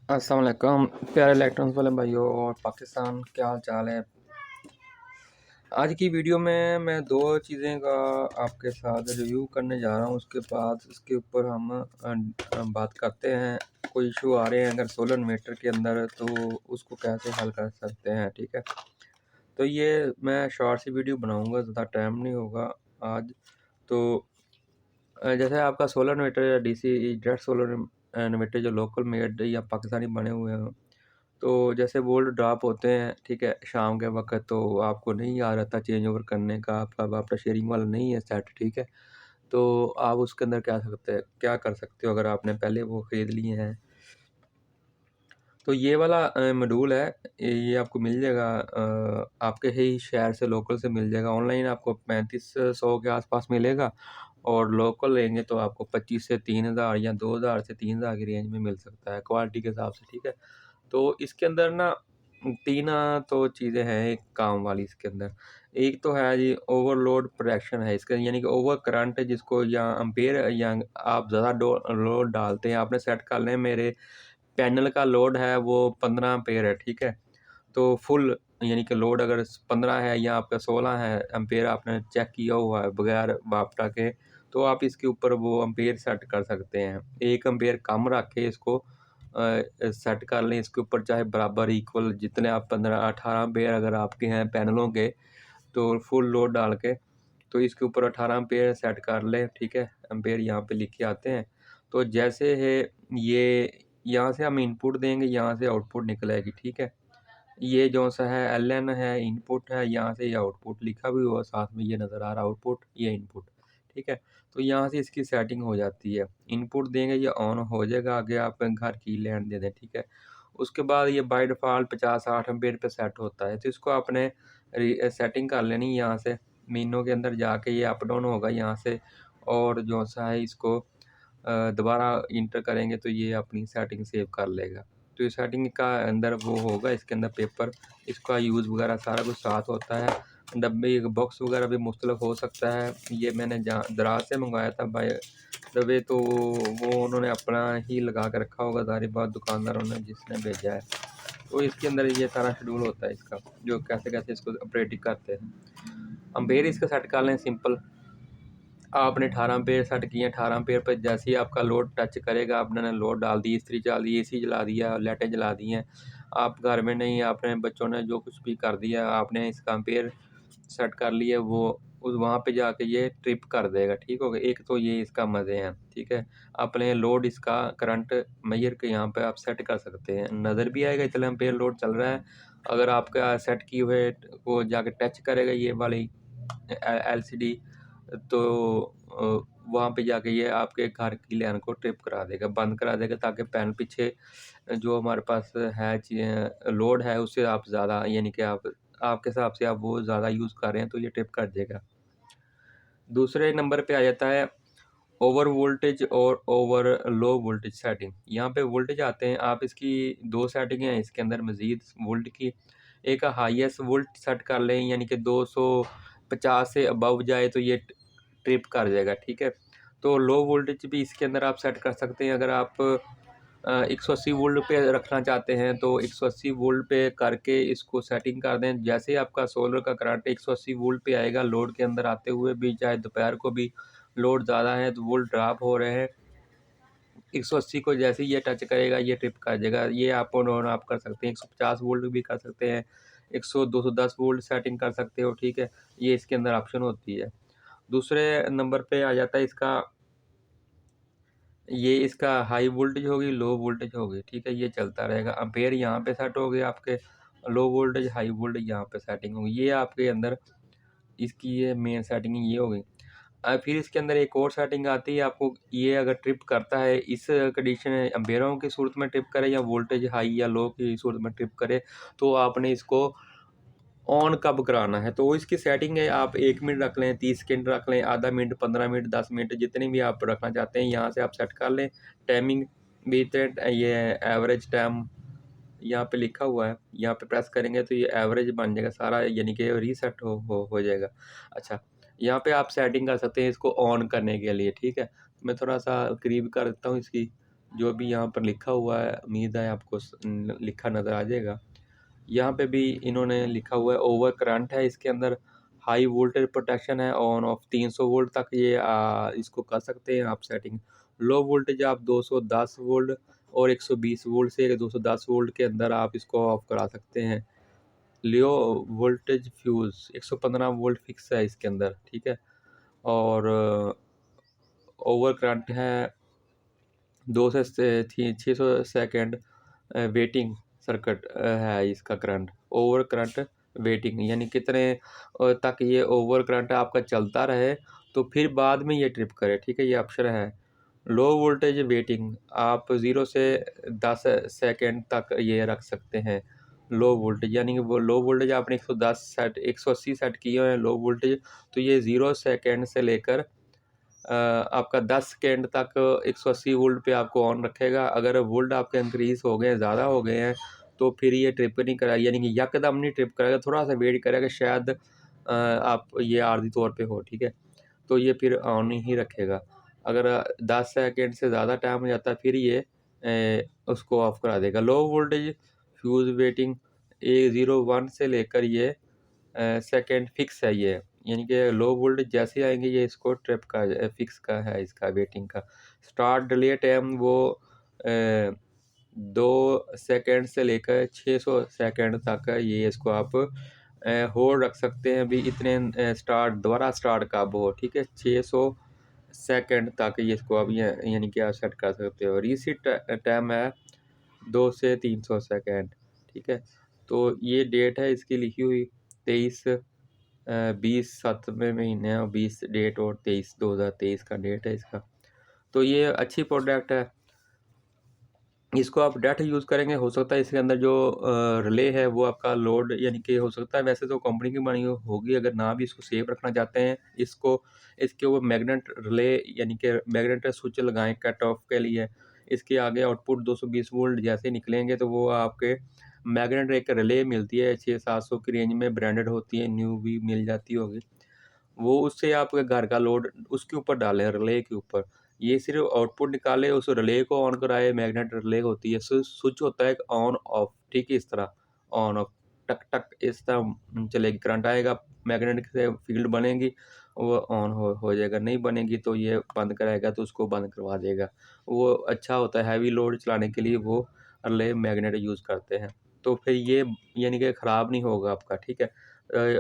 अस्सलाम वालेकुम प्यारे इलेक्ट्रॉनिक्स वाले भाइयों और पाकिस्तान, क्या हाल चाल है। आज की वीडियो में मैं दो चीज़ें का आपके साथ रिव्यू करने जा रहा हूँ। उसके बाद इसके ऊपर हम बात करते हैं। कोई इशू आ रहे हैं अगर सोलर इन्वर्टर के अंदर, तो उसको कैसे हल कर सकते हैं। ठीक है, तो ये मैं शॉर्ट सी वीडियो बनाऊँगा, ज़्यादा टाइम नहीं होगा आज। तो जैसे आपका सोलर इन्वर्टर या डीसी डायरेक्ट सोलर इन्वर्टर जो लोकल मेड या पाकिस्तानी बने हुए हैं, तो जैसे वोल्ट ड्रॉप होते हैं, ठीक है, शाम के वक़्त, तो आपको नहीं आ रहता चेंज ओवर करने का, आपका शेयरिंग वाला नहीं है सेट, ठीक है। तो आप उसके अंदर क्या कर सकते हो अगर आपने पहले वो ख़रीद लिए हैं। तो ये वाला मॉड्यूल है, ये आपको मिल जाएगा आपके ही शहर से, लोकल से मिल जाएगा। ऑनलाइन आपको 3500 के आसपास मिलेगा, और लोकल लेंगे तो आपको 25 से 3000 या 2000 से 3000 की रेंज में मिल सकता है, क्वालिटी के हिसाब से, ठीक है। तो इसके अंदर ना 3 तो चीज़ें हैं एक काम वाली इसके अंदर। एक तो है जी ओवरलोड प्रोटेक्शन है इसका, यानी कि ओवर करंट जिसको, या एम्पीयर, या आप ज़्यादा लोड डालते हैं, आपने सेट कर लें मेरे पैनल का लोड है वो 15 एम्पीयर है, ठीक है। तो फुल यानी कि लोड अगर 15 है या आपका 16 है एम्पीयर, आपने चेक किया हुआ है बगैर बापटा के, तो आप इसके ऊपर वो एम्पीयर सेट कर सकते हैं। 1 एम्पीयर कम रख के इसको सेट कर लें इसके ऊपर, चाहे बराबर इक्वल जितने आप 15-18 एम्पीयर अगर आपके हैं पैनलों के, तो फुल लोड डाल के, तो इसके ऊपर 18 एम्पीयर सेट कर लें, ठीक है। एम्पीयर यहाँ पे लिख के आते हैं। तो जैसे है ये, यहाँ से हम इनपुट देंगे, यहाँ से आउटपुट निकलेगी, ठीक है। ये जो सा है एलएन है, इनपुट है, यहाँ से ये आउटपुट लिखा भी हुआ साथ में, ये नज़र आ रहा है आउटपुट, ये इनपुट, ठीक है। तो यहाँ से इसकी सेटिंग हो जाती है। इनपुट देंगे, ये ऑन हो जाएगा, आगे आप घर की लैंड दे दें, ठीक है। उसके बाद ये बाय डिफ़ॉल्ट 50-60 एम्पीयर पे सेट होता है, तो इसको आपने सेटिंग कर लेनी यहाँ से। मीनू के अंदर जाके ये अप डाउन होगा यहाँ से, और जो सा है इसको दोबारा इंटर करेंगे तो ये अपनी सेटिंग सेव कर लेगा। तो ये सेटिंग का अंदर वो होगा, इसके अंदर पेपर, इसका यूज़ वगैरह सारा कुछ साथ होता है। डब्बे बॉक्स वगैरह भी मुख्तलिफ हो सकता है। ये मैंने जहाँ दराज से मंगवाया था बाय द वे, तो वो उन्होंने अपना ही लगा के रखा होगा, ज़ाहिर बात दुकानदारों ने जिसने भेजा है। तो इसके अंदर ये सारा शेड्यूल होता है इसका, जो कैसे-कैसे इसको ऑपरेटिंग करते हैं। एम्पेयर इसका सेट कर लें सिंपल। आपने 18 एम्पेयर सेट किए हैं, 18 एम्पेयर पे जैसे ही आपका लोड टच करेगा, आपने लोड डाल दी, इस्त्री चला दी, एसी जला दिया, लाइटें जला दी हैं, आप घर में नहीं, आपने बच्चों ने जो कुछ भी कर दिया, आपने इसका एम्पेयर सेट कर लिया, वो उस वहाँ पे जाके ये ट्रिप कर देगा, ठीक हो गया। एक तो ये इसका मज़े हैं, ठीक है। अपने लोड इसका करंट मेजर के यहाँ पे आप सेट कर सकते हैं, नज़र भी आएगा इतना एम्पेयर लोड चल रहा है। अगर आपका सेट किए हुए वो जाके टच करेगा ये वाली एलसीडी, तो वहाँ पे जाके ये आपके घर की लाइन को ट्रिप करा देगा, बंद करा देगा, ताकि पैनल पीछे जो हमारे पास है लोड है उससे आप ज़्यादा, यानी कि आप आपके हिसाब से आप वो ज़्यादा यूज़ कर रहे हैं, तो ये ट्रिप कर देगा। दूसरे नंबर पे आ जाता है ओवर वोल्टेज और ओवर लो वोल्टेज सेटिंग। यहाँ पे वोल्टेज आते हैं, आप इसकी 2 सेटिंग हैं इसके अंदर मज़ीद वोल्ट की। एक हाईएस्ट वोल्ट सेट कर लें, यानी कि 250 से अबव जाए तो ये ट्रिप कर जाएगा, ठीक है। तो लो वोल्टेज भी इसके अंदर आप सेट कर सकते हैं। अगर आप 180 वोल्ट पे रखना चाहते हैं, तो 180 वोल्ट पे करके इसको सेटिंग कर दें। जैसे ही आपका सोलर का करंट 180 वोल्ट पे आएगा, लोड के अंदर आते हुए भी, चाहे दोपहर को भी लोड ज़्यादा है तो वोल्ट ड्रॉप हो रहे हैं, 180 को जैसे ही ये टच करेगा ये ट्रिप कर देगा। ये आप ऑन आप कर सकते हैं, 150 वोल्ट भी कर सकते हैं, 100 210 वोल्ट सेटिंग कर सकते हो, ठीक है। ये इसके अंदर ऑप्शन होती है। दूसरे नंबर पे आ जाता है इसका हाई वोल्टेज होगी, लो वोल्टेज होगी, ठीक है, ये चलता रहेगा। एम्पेयर यहाँ पे सेट हो गए आपके, लो वोल्टेज हाई वोल्टेज यहाँ पे सेटिंग होगी, ये आपके अंदर इसकी ये मेन सेटिंग ये हो गई। फिर इसके अंदर एक और सेटिंग आती है आपको, ये अगर ट्रिप करता है इस कंडीशन एम्पेयरों की सूरत में ट्रिप करे, या वोल्टेज हाई या लो की सूरत में ट्रिप करे, तो आपने इसको ऑन कब कराना है। तो इसकी सेटिंग है, आप 1 मिनट रख लें, 30 सेकंड रख लें, आधा मिनट, 15 मिनट, 10 मिनट, जितनी भी आप रखना चाहते हैं यहाँ से आप सेट कर लें। टाइमिंग भी ये एवरेज टाइम यहाँ पे लिखा हुआ है, यहाँ पे प्रेस करेंगे तो ये एवरेज बन जाएगा सारा, यानी कि रीसेट हो जाएगा। अच्छा, यहाँ पे आप सेटिंग कर सकते हैं इसको ऑन करने के लिए, ठीक है। मैं थोड़ा सा करीब कर देता हूँ इसकी, जो भी यहाँ पर लिखा हुआ है, उम्मीद है आपको लिखा नज़र आ जाएगा। यहाँ पे भी इन्होंने लिखा हुआ है ओवर करंट है, इसके अंदर हाई वोल्टेज प्रोटेक्शन है, ऑन ऑफ 300 वोल्ट तक ये इसको कर सकते हैं आप सेटिंग। लो वोल्टेज आप 210 वोल्ट और 120 वोल्ट से 210 वोल्ट के अंदर आप इसको ऑफ करा सकते हैं। Low voltage fuse 115 volt fix है इसके अंदर, ठीक है। और ओवर करंट है 2 से 600 सेकंड वेटिंग सर्किट है इसका करंट। ओवर करंट वेटिंग यानी कितने तक ये ओवर करंट आपका चलता रहे तो फिर बाद में ये ट्रिप करे, ठीक है, ये ऑप्शन है। लो वोल्टेज वेटिंग आप 0 से 10 सेकंड तक ये रख सकते हैं। लो वोल्टेज यानी कि वो लो वोल्टेज आपने 110 सेट 180 सेट किए हुए हैं लो वोल्टेज, तो ये 0 सेकंड से लेकर आपका 10 सेकेंड तक 180 वोल्ट पे आपको ऑन रखेगा। अगर वोल्ट आपके इंक्रीज़ हो गए हैं, ज़्यादा हो गए हैं, तो फिर ये ट्रिप नहीं कराएगा, यानी कि यकदम नहीं ट्रिप कराएगा, थोड़ा-सा वेट करेगा, शायद आप ये आर्ज़ी तौर पे हो, ठीक है? तो ये फिर ऑन ही रखेगा। अगर 10 सेकंड से ज़्यादा टाइम हो जाता है, फिर ये उसको ऑफ करा देगा। Low voltage fuse waiting A01 से लेकर ये सेकंड फिक्स है ये, यानी कि लो वोल्टेज जैसे आएंगे ये इसको ट्रिप का फिक्स का है इसका वेटिंग का। स्टार्ट डिले टाइम वो 2 सेकंड से लेकर 600 सेकंड तक ये इसको आप होल्ड रख सकते हैं। अभी इतने स्टार्ट दोबारा स्टार्ट कब हो, ठीक है, 600 सेकंड तक ये इसको आप यानी कि आप सेट कर सकते हो। रीसेट टाइम है 2 से 300 सेकंड, ठीक है। तो ये डेट है इसकी लिखी हुई 23 20 7वें महीने और 20 डेट और 23 2023 का डेट है इसका। तो ये अच्छी प्रोडक्ट है, इसको आप डाटा यूज़ करेंगे, हो सकता है इसके अंदर जो रिले है वो आपका लोड यानी कि हो सकता है, वैसे तो कंपनी की बनी होगी, अगर ना भी इसको सेफ रखना चाहते हैं इसको इसके ऊपर मैग्नेट रिले यानी कि मैग्नेट स्विच लगाएं कट ऑफ के लिए। इसके आगे आउटपुट 220 वोल्ट जैसे निकलेंगे तो वो आपके मैग्नेट एक रिले मिलती है 600-700 की रेंज में, ब्रांडेड होती है, न्यू भी मिल जाती होगी। वो उससे आपके घर का लोड उसके ऊपर डालें, रिले के ऊपर। ये सिर्फ़ आउटपुट निकाले, उस रिले को ऑन कराए, मैग्नेट रिले होती है, स्विच होता है एक ऑन ऑफ, ठीक है, इस तरह ऑन ऑफ, टक टक इस तरह चलेगी, करंट आएगा, मैग्नेट से फील्ड बनेगी, वो ऑन हो जाएगा, नहीं बनेगी तो ये बंद कराएगा तो उसको बंद करवा देगा। वो अच्छा होता है, हैवी लोड चलाने के लिए वो रिले मैग्नेट यूज़ करते हैं। तो फिर ये यानी कि ख़राब नहीं होगा आपका, ठीक है।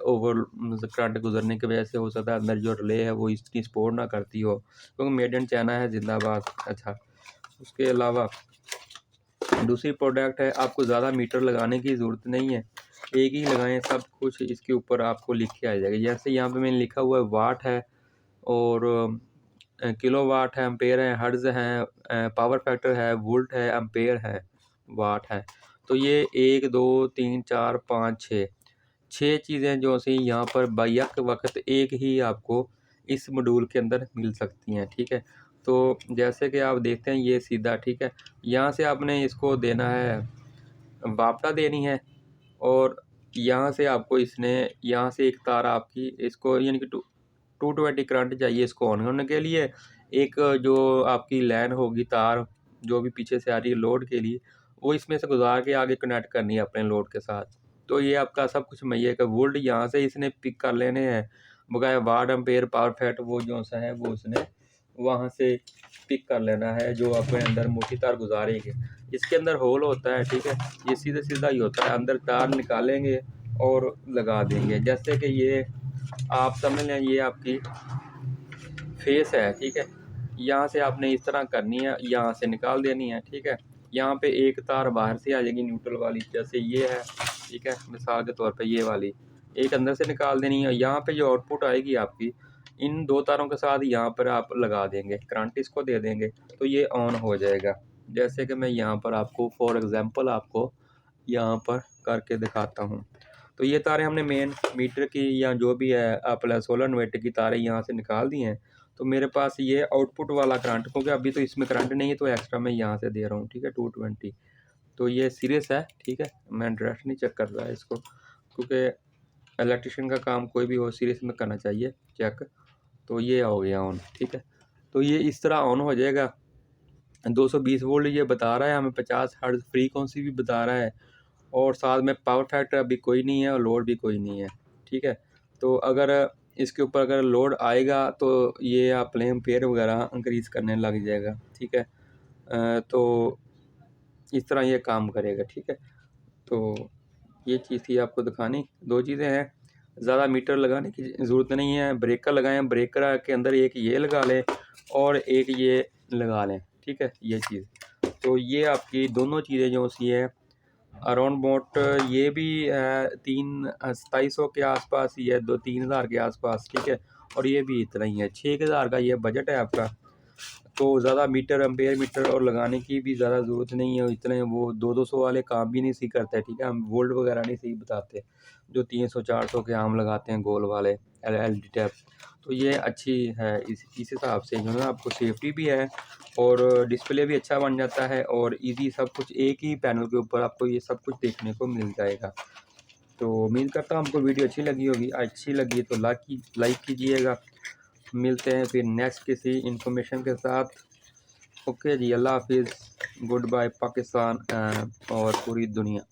ओवर करंट गुजरने की वजह से हो सकता है अंदर जो रिले है वो इसकी सपोर्ट ना करती हो, क्योंकि मेड इन चाइना है, जिंदाबाद। अच्छा, उसके अलावा दूसरी प्रोडक्ट है, आपको ज़्यादा मीटर लगाने की ज़रूरत नहीं है, एक ही लगाएं, सब कुछ इसके ऊपर आपको लिख के आ जाएगा। जैसे यहाँ पे मैंने लिखा हुआ है वाट है और किलोवाट है, एम्पेयर है, हर्ट्ज़ है, पावर फैक्टर है, वोल्ट है, एम्पेयर है, वाट है। तो ये 1 2 3 4 5 6 चीज़ें जो सी यहाँ पर बैक वक़्त एक ही आपको इस मॉड्यूल के अंदर मिल सकती हैं, ठीक है। तो जैसे कि आप देखते हैं ये सीधा, ठीक है, यहाँ से आपने इसको देना है, वापटा देनी है, और यहाँ से आपको इसने यहाँ से एक तार आपकी इसको यानी कि 220 करंट चाहिए इसको ऑन होने के लिए। एक जो आपकी लाइन होगी तार जो भी पीछे से आ रही है लोड के लिए, वो इसमें से गुजार के आगे कनेक्ट करनी है अपने लोड के साथ। तो ये आपका सब कुछ मुहैया का वोल्ट यहाँ से इसने पिक कर लेने हैं, बकाया वाट एम्पेयर पावर फैक्ट वो जो सा है वो उसने वहाँ से पिक कर लेना है, जो अपने अंदर मोटी तार गुजारेंगे। इसके अंदर होल होता है, ठीक है, ये सीधा सीधा ही होता है, अंदर तार निकालेंगे और लगा देंगे। जैसे कि ये आप समझ लें ये आपकी फेस है, ठीक है, यहाँ से आपने इस तरह करनी है, यहाँ से निकाल देनी है, ठीक है। यहाँ पे एक तार बाहर से आ जाएगी न्यूट्रल वाली, जैसे ये है, ठीक है, मिसाल के तौर पे ये वाली एक अंदर से निकाल देनी है। यहाँ पे जो आउटपुट आएगी आपकी इन दो तारों के साथ यहाँ पर आप लगा देंगे, करंट इसको दे देंगे तो ये ऑन हो जाएगा। जैसे कि मैं यहाँ पर आपको फॉर एग्ज़ाम्पल आपको यहाँ पर करके दिखाता हूँ। तो ये तारें हमने मेन मीटर की या जो भी है अपना सोलर इन्वर्टर की तारें यहाँ से निकाल दी हैं। तो मेरे पास ये आउटपुट वाला करंट, क्योंकि अभी तो इसमें करंट नहीं है तो एक्स्ट्रा मैं यहाँ से दे रहा हूँ, ठीक है, 220। तो ये सीरियस है, ठीक है, मैं डायरेक्ट नहीं चेक कर रहा है इसको, क्योंकि इलेक्ट्रिशियन का काम कोई भी हो सीरियस में करना चाहिए चेक। तो ये हो गया ऑन, ठीक है। तो ये इस तरह ऑन हो जाएगा। 220 वोल्ट ये बता रहा है, हमें 50 हर्ट्ज फ्रीक्वेंसी भी बता रहा है, और साथ में पावर फैक्टर अभी कोई नहीं है और लोड भी कोई नहीं है। ठीक है, तो अगर इसके ऊपर अगर लोड आएगा तो ये आप एम्पेयर वगैरह इंक्रीज़ करने लग जाएगा। ठीक है, तो इस तरह ये काम करेगा। ठीक है, तो ये चीज़ थी आपको दिखानी। 2 चीज़ें हैं, ज़्यादा मीटर लगाने की ज़रूरत नहीं है। ब्रेकर लगाएं, ब्रेकर के अंदर एक ये लगा लें और एक ये लगा लें। ठीक है, ये चीज़, तो ये आपकी दोनों चीज़ें जो सी है अराउंड अबाउट ये भी 2700 के आसपास ही है, 2-3000 के आसपास। ठीक है, और ये भी इतना ही है, 6000 का ये बजट है आपका। तो ज़्यादा मीटर एम्पेयर मीटर और लगाने की भी ज़्यादा ज़रूरत नहीं है। इतने वो 200 वाले काम भी नहीं सी करते। ठीक है, हम वोल्ट वगैरह नहीं सी बताते जो 300-400 के आम लगाते हैं गोल वाले एलईडी टैप। तो ये अच्छी है, इस हिसाब से जो है ना आपको सेफ्टी भी है और डिस्प्ले भी अच्छा बन जाता है और इजी सब कुछ एक ही पैनल के ऊपर आपको ये सब कुछ देखने को मिल जाएगा। तो उम्मीद करता हूँ आपको वीडियो अच्छी लगी होगी। अच्छी लगी तो लाइक कीजिएगा। मिलते हैं फिर नेक्स्ट किसी इंफॉर्मेशन के साथ। ओके जी, अल्लाह हाफिज़, गुड बाय पाकिस्तान और पूरी दुनिया।